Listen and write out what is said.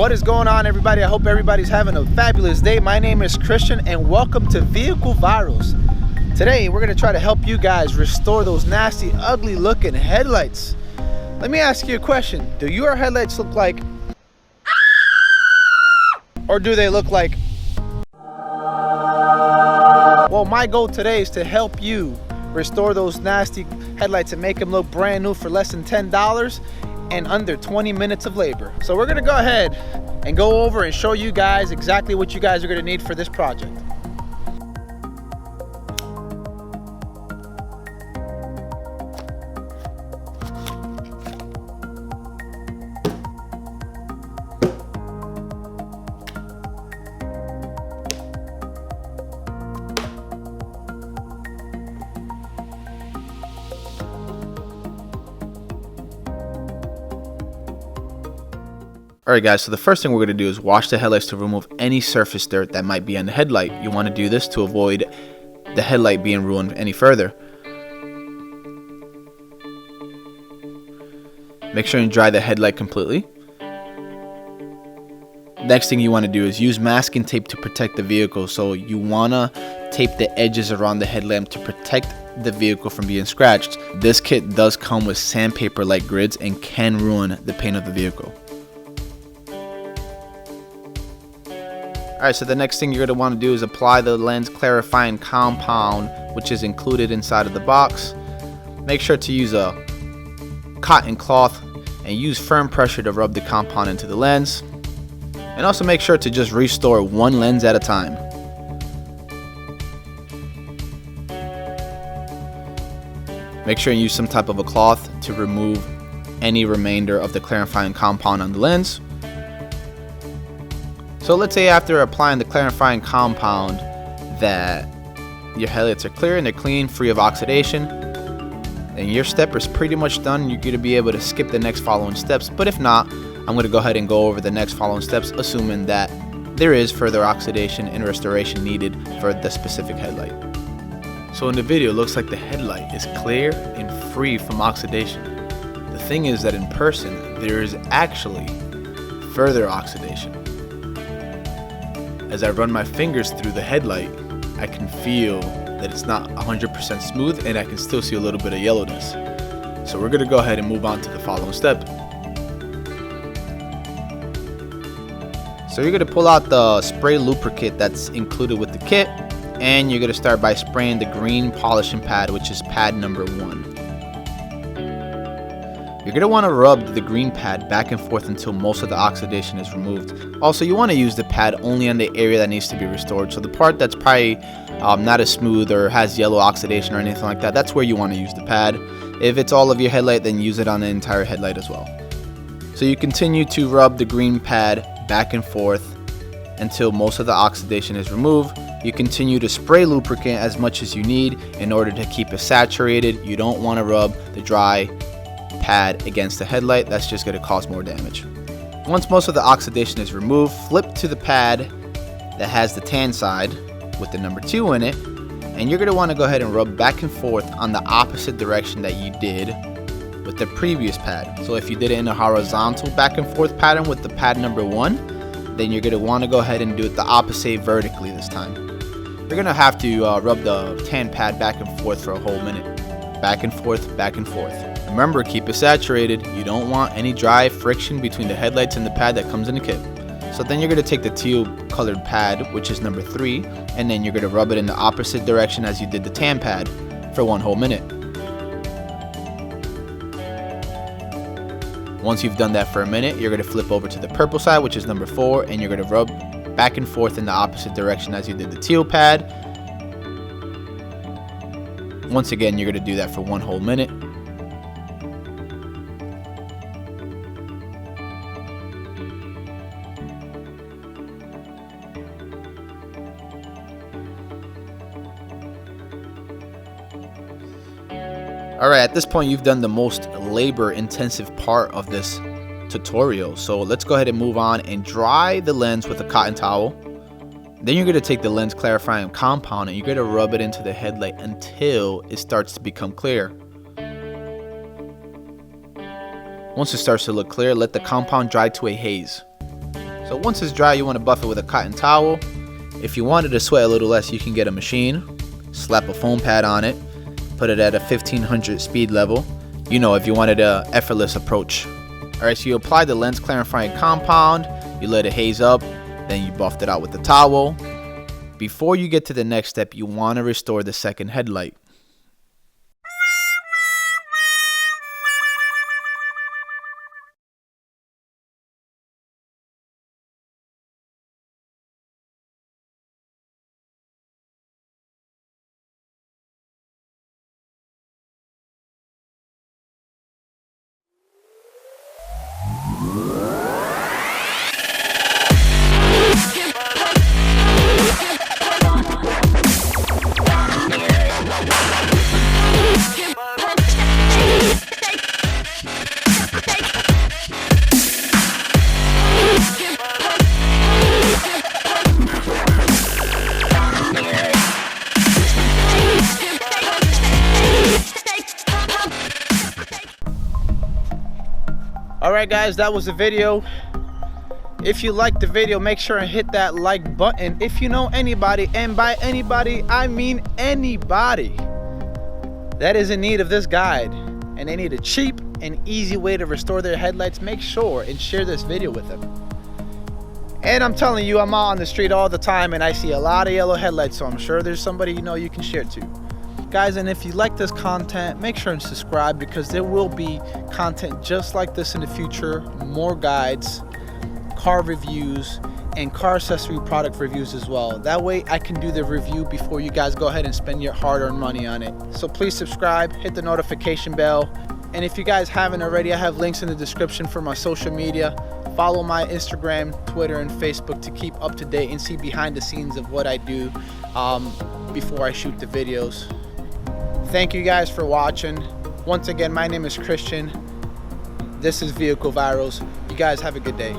What is going on, everybody? I hope everybody's having a fabulous day. My name is Christian and welcome to Vehicle Virals. Today we're going to try to help you guys restore those nasty, ugly looking headlights. Let me ask you a question. Do your headlights look like, or do they look like? Well, my goal today is to help you restore those nasty headlights and make them look brand new for less than $10 and under 20 minutes of labor. So we're gonna go ahead and go over and show you guys exactly what you guys are gonna need for this project. Alright guys, so the first thing we're going to do is wash the headlights to remove any surface dirt that might be on the headlight. You want to do this to avoid the headlight being ruined any further. Make sure you dry the headlight completely. Next thing you want to do is use masking tape to protect the vehicle. So you want to tape the edges around the headlamp to protect the vehicle from being scratched. This kit does come with sandpaper-like grids and can ruin the paint of the vehicle. Alright, so the next thing you're going to want to do is apply the lens clarifying compound, which is included inside of the box. Make sure to use a cotton cloth and use firm pressure to rub the compound into the lens. And also make sure to just restore one lens at a time. Make sure you use some type of a cloth to remove any remainder of the clarifying compound on the lens. So let's say after applying the clarifying compound that your headlights are clear and they're clean, free of oxidation, and your step is pretty much done. You're going to be able to skip the next following steps. But if not, I'm going to go ahead and go over the next following steps, assuming that there is further oxidation and restoration needed for the specific headlight. So in the video, it looks like the headlight is clear and free from oxidation. The thing is that in person, there is actually further oxidation. As I run my fingers through the headlight, I can feel that it's not 100% smooth and I can still see a little bit of yellowness. So we're going to go ahead and move on to the following step. So you're going to pull out the spray lubricant that's included with the kit, and you're going to start by spraying the green polishing pad, which is pad number 1. You're going to want to rub the green pad back and forth until most of the oxidation is removed. Also, you want to use the pad only on the area that needs to be restored. So the part that's probably not as smooth or has yellow oxidation or anything like that, that's where you want to use the pad. If it's all of your headlight, then use it on the entire headlight as well. So you continue to rub the green pad back and forth until most of the oxidation is removed. You continue to spray lubricant as much as you need in order to keep it saturated. You don't want to rub the dry pad against the headlight. That's just going to cause more damage. Once most of the oxidation is removed, flip to the pad that has the tan side with the number 2 in it, and you're going to want to go ahead and rub back and forth on the opposite direction that you did with the previous pad. So if you did it in a horizontal back and forth pattern with the pad number 1, then you're going to want to go ahead and do it the opposite vertically this time. You're going to have to rub the tan pad back and forth for a whole minute. Back and forth, back and forth. Remember, keep it saturated. You don't want any dry friction between the headlights and the pad that comes in the kit. So then you're going to take the teal colored pad, which is number 3, and then you're going to rub it in the opposite direction as you did the tan pad for 1 whole minute. Once you've done that for a minute, you're going to flip over to the purple side, which is number 4, and you're going to rub back and forth in the opposite direction as you did the teal pad. Once again, you're going to do that for 1 whole minute. Alright, at this point you've done the most labor intensive part of this tutorial. So let's go ahead and move on and dry the lens with a cotton towel. Then you're going to take the lens clarifying compound and you're going to rub it into the headlight until it starts to become clear. Once it starts to look clear, let the compound dry to a haze. So once it's dry, you want to buff it with a cotton towel. If you wanted to sweat a little less, you can get a machine, slap a foam pad on it, put it at a 1500 speed level, you know, if you wanted a effortless approach. Alright, so you apply the lens clarifying compound, you let it haze up, then you buffed it out with the towel. Before you get to the next step, you want to restore the second headlight. Alright guys, that was the video. If you liked the video, make sure and hit that like button. If you know anybody, and by anybody I mean anybody, that is in need of this guide and they need a cheap and easy way to restore their headlights, make sure and share this video with them. And I'm telling you, I'm out on the street all the time and I see a lot of yellow headlights, so I'm sure there's somebody you know you can share to. Guys, and if you like this content, make sure and subscribe, because there will be content just like this in the future. More guides, car reviews, and car accessory product reviews as well. That way I can do the review before you guys go ahead and spend your hard-earned money on it. So please subscribe, hit the notification bell, and if you guys haven't already, I have links in the description for my social media. Follow my Instagram, Twitter, and Facebook to keep up to date and see behind the scenes of what I do before I shoot the videos. Thank you guys for watching. Once again, my name is Christian. This is Vehicle Virals. You guys have a good day.